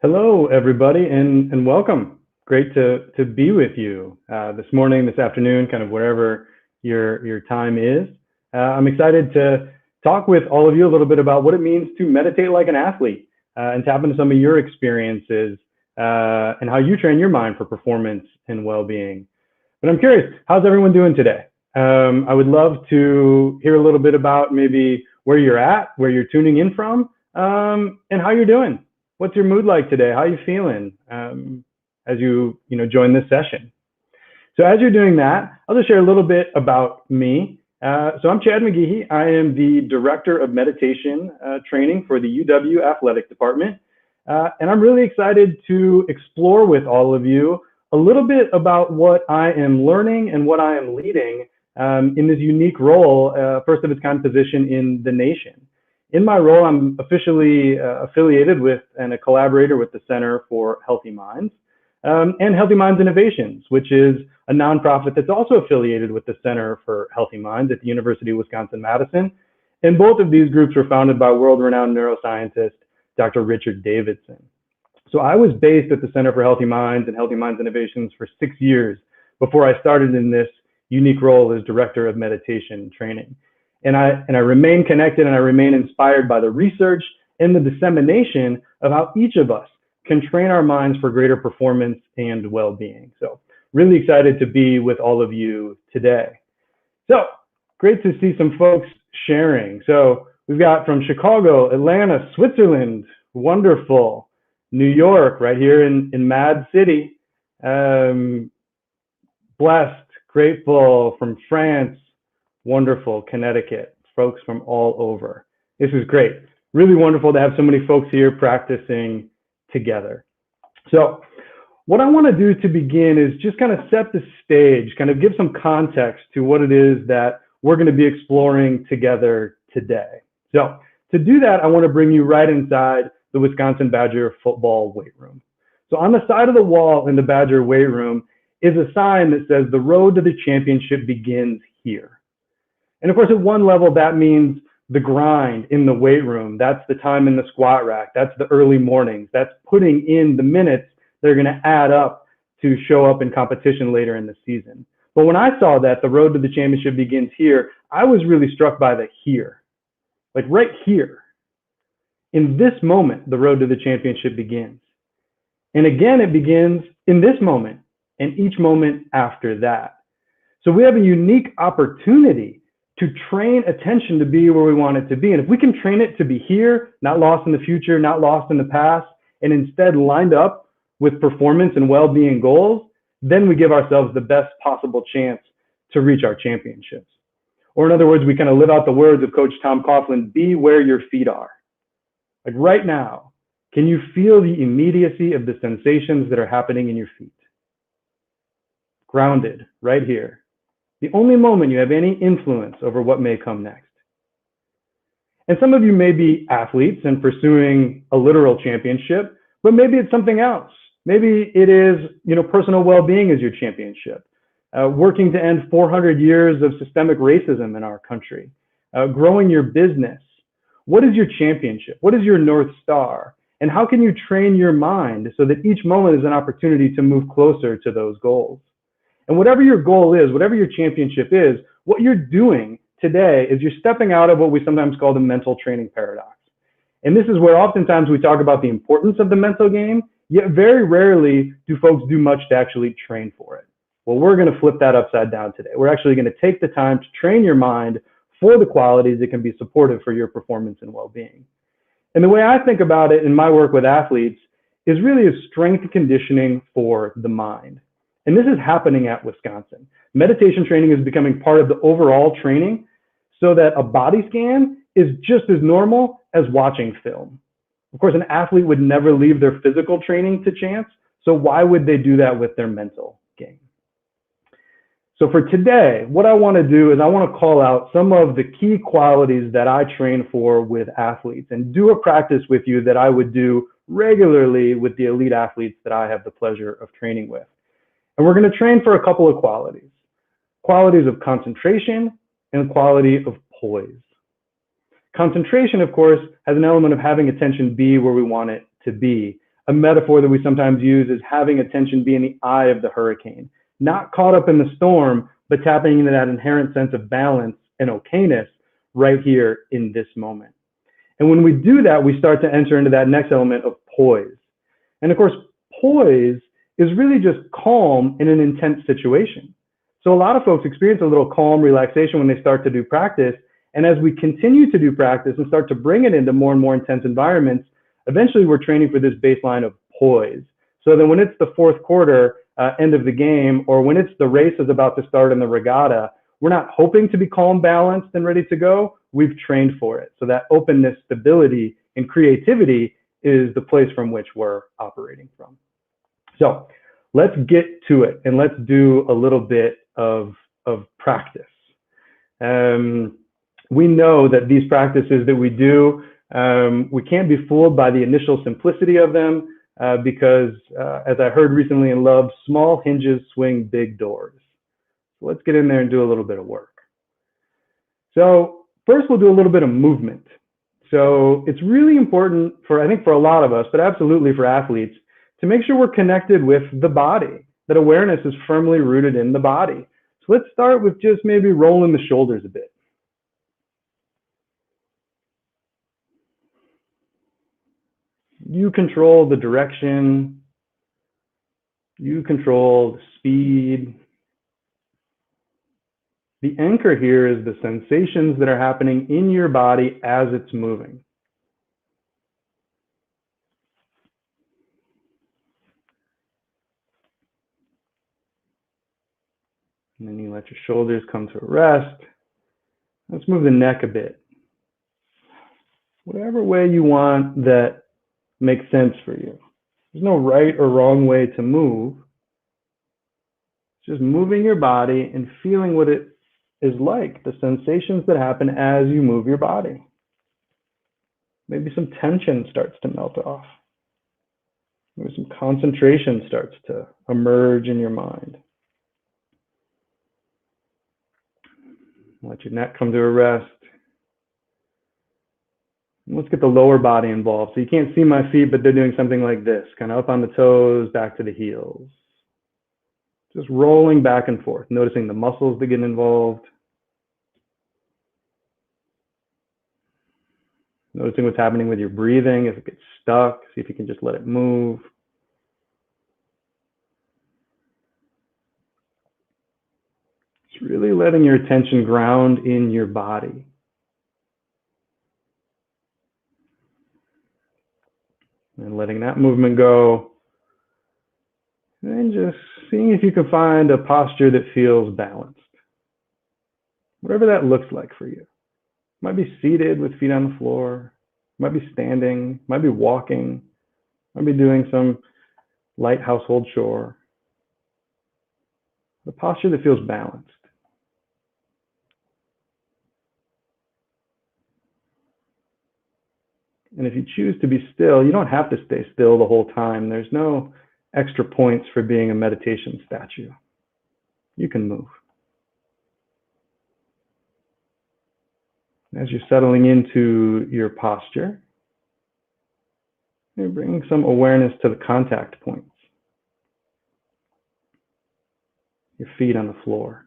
Hello, everybody, and welcome. Great to be with you this morning, this afternoon, kind of wherever your time is. I'm excited to talk with all of you a little bit about what it means to meditate like an athlete and tap into some of your experiences and how you train your mind for performance and well-being. But I'm curious, how's everyone doing today? I would love to hear a little bit about maybe where you're at, where you're tuning in from, and how you're doing. What's your mood like today? How are you feeling as you join this session? So as you're doing that, I'll just share a little bit about me. So I'm Chad McGehee. I am the Director of Meditation Training for the UW Athletic Department. And I'm really excited to explore with all of you a little bit about what I am learning and what I am leading in this unique role, first of its kind position in the nation. In my role, I'm officially affiliated with and a collaborator with the Center for Healthy Minds and Healthy Minds Innovations, which is a nonprofit that's also affiliated with the Center for Healthy Minds at the University of Wisconsin-Madison. And both of these groups were founded by world-renowned neuroscientist, Dr. Richard Davidson. So I was based at the Center for Healthy Minds and Healthy Minds Innovations for 6 years before I started in this unique role as Director of Meditation Training. And I remain connected and I remain inspired by the research and the dissemination of how each of us can train our minds for greater performance and well-being. So really excited to be with all of you today. So great to see some folks sharing. So we've got from Chicago, Atlanta, Switzerland, wonderful. New York, right here in Mad City. Blessed, grateful from France. Wonderful, Connecticut, folks from all over. This is great. Really wonderful to have so many folks here practicing together. So what I want to do to begin is just kind of set the stage, kind of give some context to what it is that we're going to be exploring together today. So to do that, I want to bring you right inside the Wisconsin Badger football weight room. So on the side of the wall in the Badger weight room is a sign that says the road to the championship begins here. And of course, at one level, that means the grind in the weight room. That's the time in the squat rack. That's the early mornings. That's putting in the minutes that are going to add up to show up in competition later in the season. But when I saw that the road to the championship begins here, I was really struck by the here, like right here. In this moment, the road to the championship begins. And again, it begins in this moment and each moment after that. So we have a unique opportunity to train attention to be where we want it to be. And if we can train it to be here, not lost in the future, not lost in the past, and instead lined up with performance and well-being goals, then we give ourselves the best possible chance to reach our championships. Or in other words, we kind of live out the words of Coach Tom Coughlin, be where your feet are. Like right now, can you feel the immediacy of the sensations that are happening in your feet? Grounded, right here. The only moment you have any influence over what may come next. And some of you may be athletes and pursuing a literal championship, but maybe it's something else. Maybe it is, personal well-being is your championship. Working to end 400 years of systemic racism in our country. Growing your business. What is your championship? What is your North Star? And how can you train your mind so that each moment is an opportunity to move closer to those goals? And whatever your goal is, whatever your championship is, what you're doing today is you're stepping out of what we sometimes call the mental training paradox. And this is where oftentimes we talk about the importance of the mental game, yet very rarely do folks do much to actually train for it. Well, we're going to flip that upside down today. We're actually going to take the time to train your mind for the qualities that can be supportive for your performance and well-being. And the way I think about it in my work with athletes is really a strength conditioning for the mind. And this is happening at Wisconsin. Meditation training is becoming part of the overall training so that a body scan is just as normal as watching film. Of course, an athlete would never leave their physical training to chance. So why would they do that with their mental game? So for today, what I want to do is I want to call out some of the key qualities that I train for with athletes and do a practice with you that I would do regularly with the elite athletes that I have the pleasure of training with. And we're going to train for a couple of qualities. Qualities of concentration and quality of poise. Concentration, of course, has an element of having attention be where we want it to be. a metaphor that we sometimes use is having attention be in the eye of the hurricane, not caught up in the storm, but tapping into that inherent sense of balance and okayness right here in this moment. And when we do that, we start to enter into that next element of poise. And of course, poise is really just calm in an intense situation. So a lot of folks experience a little calm relaxation when they start to do practice. And as we continue to do practice and start to bring it into more and more intense environments, eventually we're training for this baseline of poise. So then when it's the fourth quarter, end of the game, or when it's the race is about to start in the regatta, we're not hoping to be calm, balanced, and ready to go. We've trained for it. So that openness, stability, and creativity is the place from which we're operating from. So let's get to it and let's do a little bit of practice. We know that these practices that we do, we can't be fooled by the initial simplicity of them because, as I heard recently in Love, small hinges swing big doors. So let's get in there and do a little bit of work. So first, we'll do a little bit of movement. So it's really important for, I think, for a lot of us, but absolutely for athletes, to make sure we're connected with the body, that awareness is firmly rooted in the body. So let's start with just maybe rolling the shoulders a bit. You control the direction. You control the speed. The anchor here is the sensations that are happening in your body as it's moving. And then you let your shoulders come to a rest. Let's move the neck a bit. Whatever way you want that makes sense for you. There's no right or wrong way to move. It's just moving your body and feeling what it is like, the sensations that happen as you move your body. Maybe some tension starts to melt off. Maybe some concentration starts to emerge in your mind. Let your neck come to a rest. And let's get the lower body involved. So you can't see my feet, but they're doing something like this, kind of up on the toes, back to the heels. Just rolling back and forth, noticing the muscles that get involved. Noticing what's happening with your breathing. If it gets stuck, see if you can just let it move. It's really letting your attention ground in your body. And letting that movement go. And just seeing if you can find a posture that feels balanced. Whatever that looks like for you. Might be seated with feet on the floor. Might be standing. Might be walking. Might be doing some light household chore. The posture that feels balanced. And if you choose to be still, you don't have to stay still the whole time. There's no extra points for being a meditation statue. You can move. As you're settling into your posture, you're bringing some awareness to the contact points. Your feet on the floor.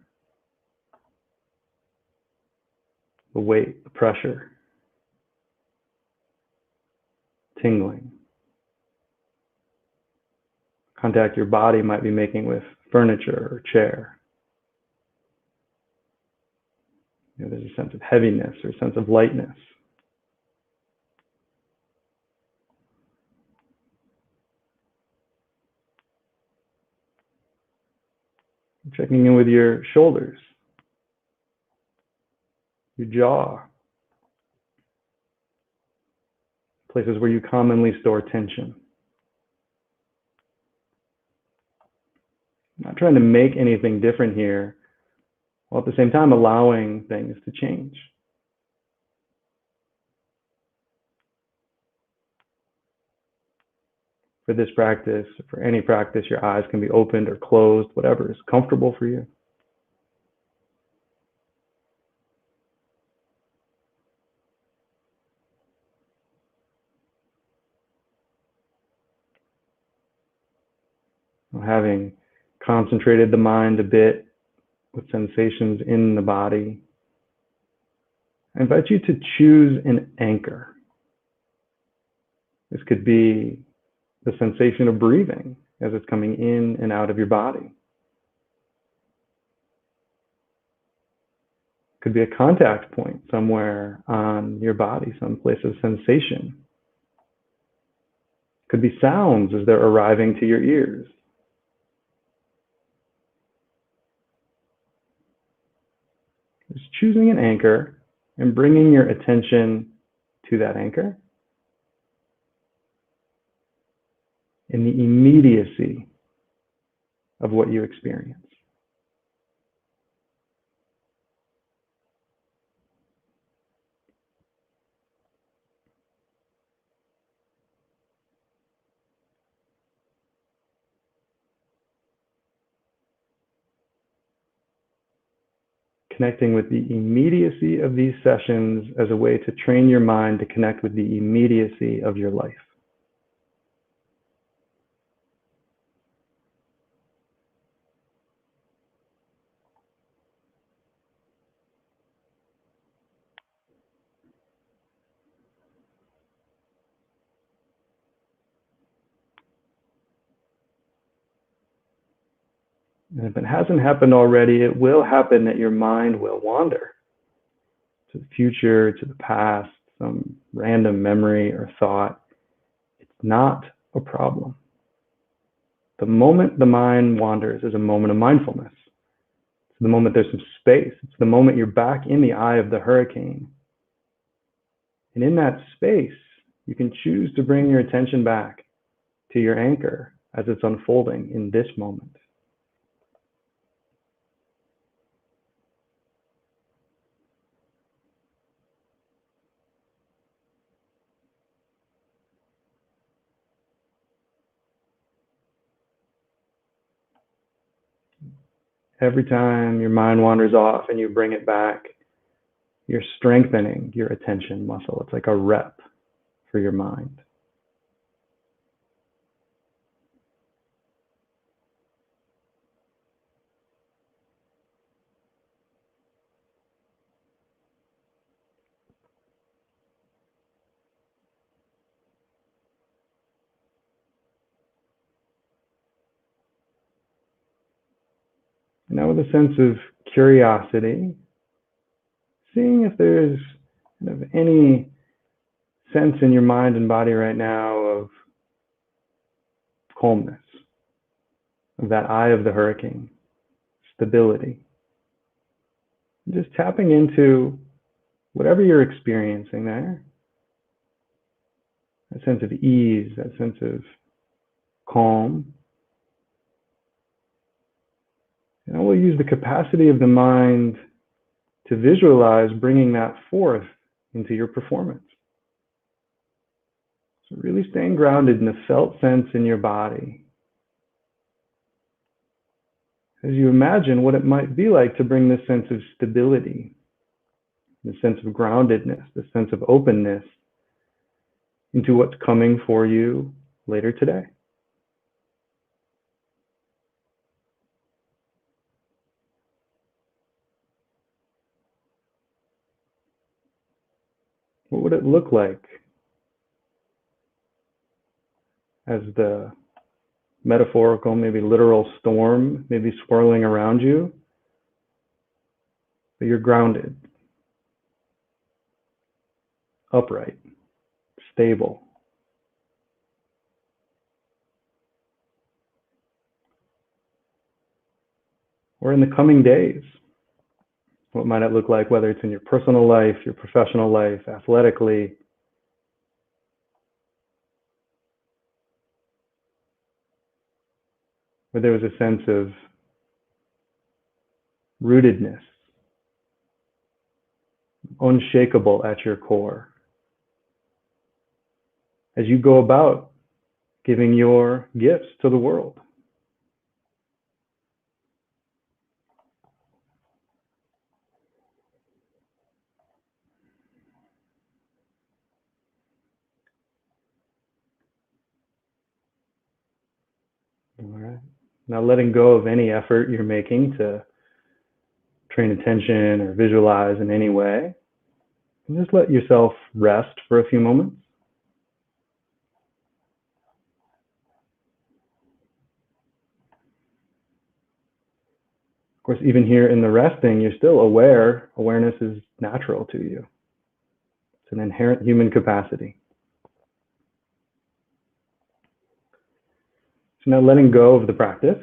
The weight, the pressure. Tingling. Contact your body might be making with furniture or chair. There's a sense of heaviness or a sense of lightness. Checking in with your shoulders, your jaw, places where you commonly store tension. Not trying to make anything different here, while at the same time allowing things to change. For this practice, for any practice, your eyes can be opened or closed, whatever is comfortable for you. Having concentrated the mind a bit with sensations in the body, I invite you to choose an anchor. This could be the sensation of breathing as it's coming in and out of your body. It could be a contact point somewhere on your body, some place of sensation. It could be sounds as they're arriving to your ears. Just choosing an anchor and bringing your attention to that anchor in the immediacy of what you experience. Connecting with the immediacy of these sessions as a way to train your mind to connect with the immediacy of your life. And if it hasn't happened already, it will happen that your mind will wander to the future, to the past, some random memory or thought. It's not a problem. The moment the mind wanders is a moment of mindfulness. It's the moment there's some space. It's the moment you're back in the eye of the hurricane. And in that space, you can choose to bring your attention back to your anchor as it's unfolding in this moment. Every time your mind wanders off and you bring it back, you're strengthening your attention muscle. It's like a rep for your mind. Now with a sense of curiosity, seeing if there's kind of any sense in your mind and body right now of calmness, of that eye of the hurricane, stability. Just tapping into whatever you're experiencing there, that sense of ease, that sense of calm. And I will use the capacity of the mind to visualize bringing that forth into your performance. So really staying grounded in the felt sense in your body. As you imagine what it might be like to bring this sense of stability, this sense of groundedness, this sense of openness into what's coming for you later today. What would it look like as the metaphorical, maybe literal storm, maybe swirling around you, but you're grounded, upright, stable. Or in the coming days, what might it look like, whether it's in your personal life, your professional life, athletically, where there was a sense of rootedness, unshakable at your core, as you go about giving your gifts to the world. All right. Now letting go of any effort you're making to train attention or visualize in any way. And just let yourself rest for a few moments. Of course, even here in the resting, you're still aware. Awareness is natural to you. It's an inherent human capacity. So now letting go of the practice.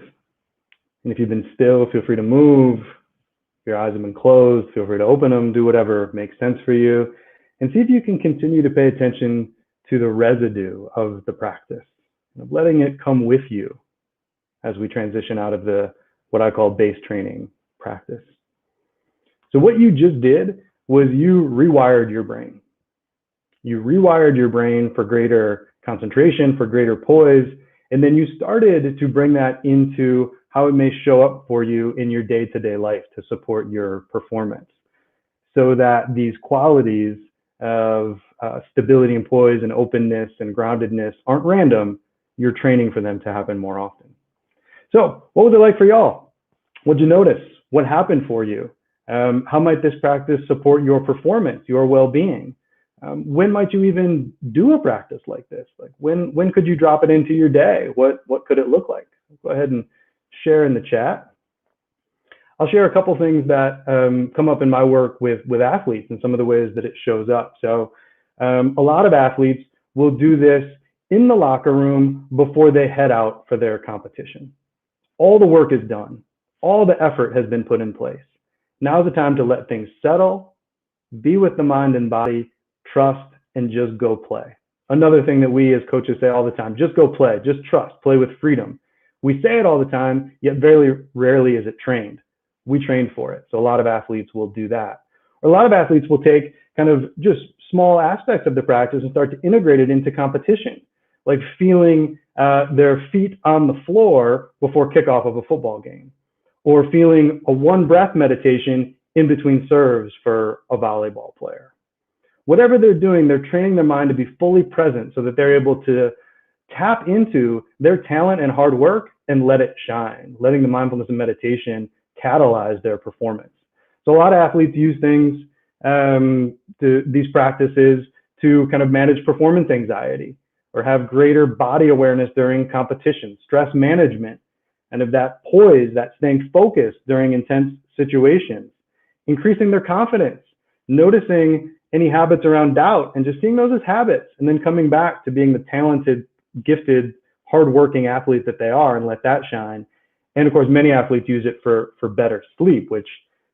And if you've been still, feel free to move. If your eyes have been closed, feel free to open them. Do whatever makes sense for you. And see if you can continue to pay attention to the residue of the practice, letting it come with you as we transition out of the what I call base training practice. So what you just did was you rewired your brain. You rewired your brain for greater concentration, for greater poise, and then you started to bring that into how it may show up for you in your day-to-day life to support your performance. So that these qualities of stability and poise and openness and groundedness aren't random. You're training for them to happen more often. So what was it like for y'all? What'd you notice? What happened for you? How might this practice support your performance, your well-being? When might you even do a practice like this? Like when could you drop it into your day? What could it look like? Go ahead and share in the chat. I'll share a couple things that come up in my work with athletes and some of the ways that it shows up. So a lot of athletes will do this in the locker room before they head out for their competition. All the work is done. All the effort has been put in place. Now's the time to let things settle, be with the mind and body, trust, and just go play. Another thing that we as coaches say all the time, just go play, just trust, play with freedom. We say it all the time, yet very rarely is it trained. We train for it. So a lot of athletes will do that. Or a lot of athletes will take kind of just small aspects of the practice and start to integrate it into competition, like feeling their feet on the floor before kickoff of a football game, or feeling a one breath meditation in between serves for a volleyball player. Whatever they're doing, they're training their mind to be fully present so that they're able to tap into their talent and hard work and let it shine, letting the mindfulness and meditation catalyze their performance. So a lot of athletes use things, these practices to kind of manage performance anxiety or have greater body awareness during competition, stress management, and of that poise, that staying focused during intense situations, increasing their confidence, noticing any habits around doubt and just seeing those as habits, and then coming back to being the talented, gifted, hardworking athlete that they are and let that shine. And of course, many athletes use it for better sleep, which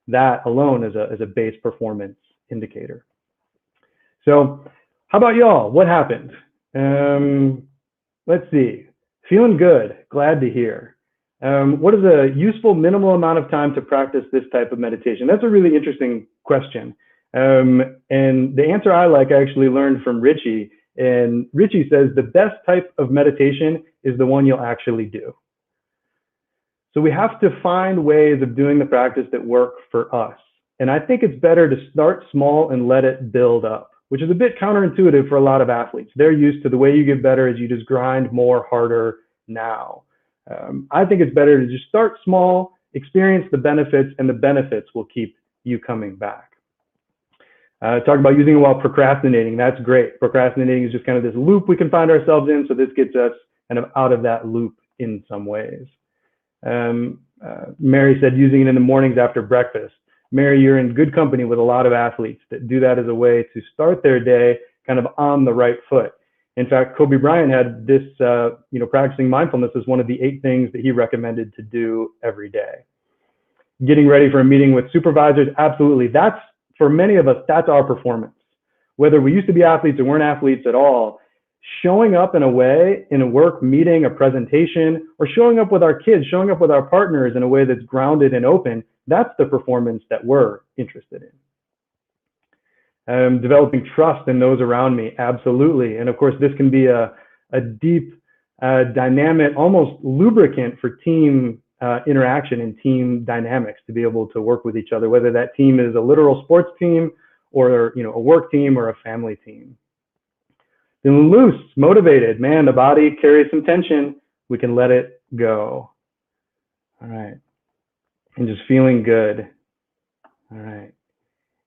that alone is a base performance indicator. So how about y'all? What happened? Let's see. Feeling good. Glad to hear. What is a useful minimal amount of time to practice this type of meditation? That's a really interesting question. And the answer I actually learned from Richie. And Richie says the best type of meditation is the one you'll actually do. So we have to find ways of doing the practice that work for us. And I think it's better to start small and let it build up, which is a bit counterintuitive for a lot of athletes. They're used to the way you get better is you just grind more, harder now. I think it's better to just start small, experience the benefits, and the benefits will keep you coming back. Talk about using it while procrastinating. That's great. Procrastinating is just kind of this loop we can find ourselves in. So this gets us kind of out of that loop in some ways. Mary said using it in the mornings after breakfast. Mary, you're in good company with a lot of athletes that do that as a way to start their day kind of on the right foot. In fact, Kobe Bryant had this, practicing mindfulness as one of the 8 things that he recommended to do every day. Getting ready for a meeting with supervisors, absolutely. That's, for many of us, that's our performance. Whether we used to be athletes or weren't athletes at all, showing up in a way, in a work meeting, a presentation, or showing up with our kids, showing up with our partners in a way that's grounded and open, that's the performance that we're interested in. Developing trust in those around me, absolutely. And of course, this can be a deep, dynamic, almost lubricant for team interaction and team dynamics to be able to work with each other, whether that team is a literal sports team or a work team or a family team. Feeling loose, motivated, man, the body carries some tension. We can let it go. All right. And just feeling good. All right.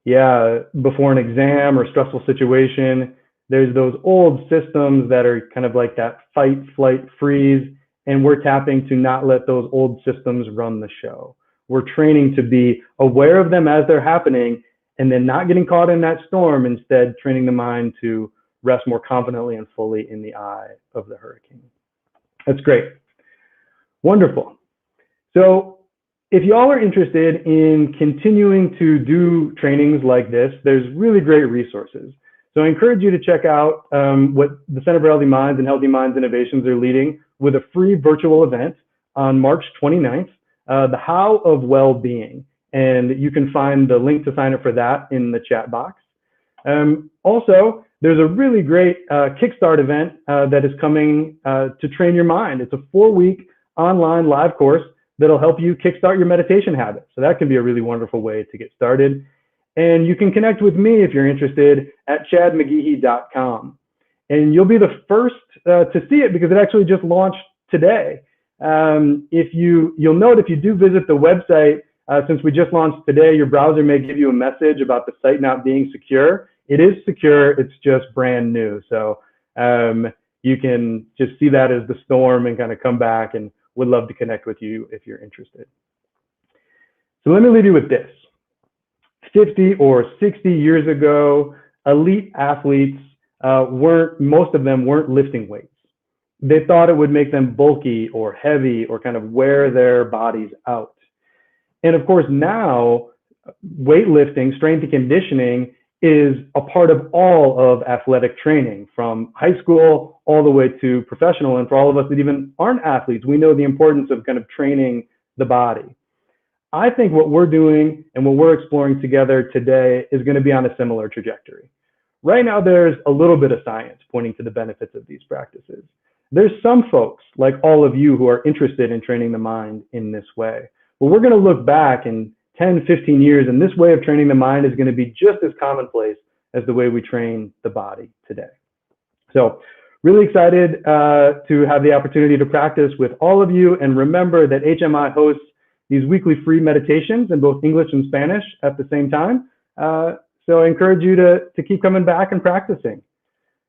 Yeah, before an exam or stressful situation, there's those old systems that are kind of like that fight, flight, freeze, and we're tapping to not let those old systems run the show. We're training to be aware of them as they're happening and then not getting caught in that storm, instead training the mind to rest more confidently and fully in the eye of the hurricane. That's great. Wonderful. So if y'all are interested in continuing to do trainings like this, there's really great resources. So I encourage you to check out what the Center for Healthy Minds and Healthy Minds Innovations are leading with a free virtual event on March 29th, the How of Well-Being. And you can find the link to sign up for that in the chat box. Also, there's a really great Kickstart event that is coming to train your mind. It's a 4-week online live course that'll help you kickstart your meditation habits. So that can be a really wonderful way to get started. And you can connect with me if you're interested at chadmcgehee.com. And you'll be the first to see it because it actually just launched today. You'll note if you do visit the website, since we just launched today, your browser may give you a message about the site not being secure. It is secure, it's just brand new. So you can just see that as the storm and kind of come back, and would love to connect with you if you're interested. So let me leave you with this. 50 or 60 years ago, elite athletes most of them weren't lifting weights. They thought it would make them bulky or heavy or kind of wear their bodies out. And of course now, weightlifting, strength and conditioning is a part of all of athletic training, from high school all the way to professional. And for all of us that even aren't athletes, we know the importance of kind of training the body. I think what we're doing and what we're exploring together today is going to be on a similar trajectory. Right now, there's a little bit of science pointing to the benefits of these practices. There's some folks, like all of you, who are interested in training the mind in this way. But we're going to look back in 10, 15 years, and this way of training the mind is going to be just as commonplace as the way we train the body today. So really excited to have the opportunity to practice with all of you. And remember that HMI hosts these weekly free meditations in both English and Spanish at the same time. So I encourage you to keep coming back and practicing.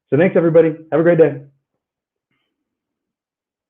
So thanks, everybody. Have a great day.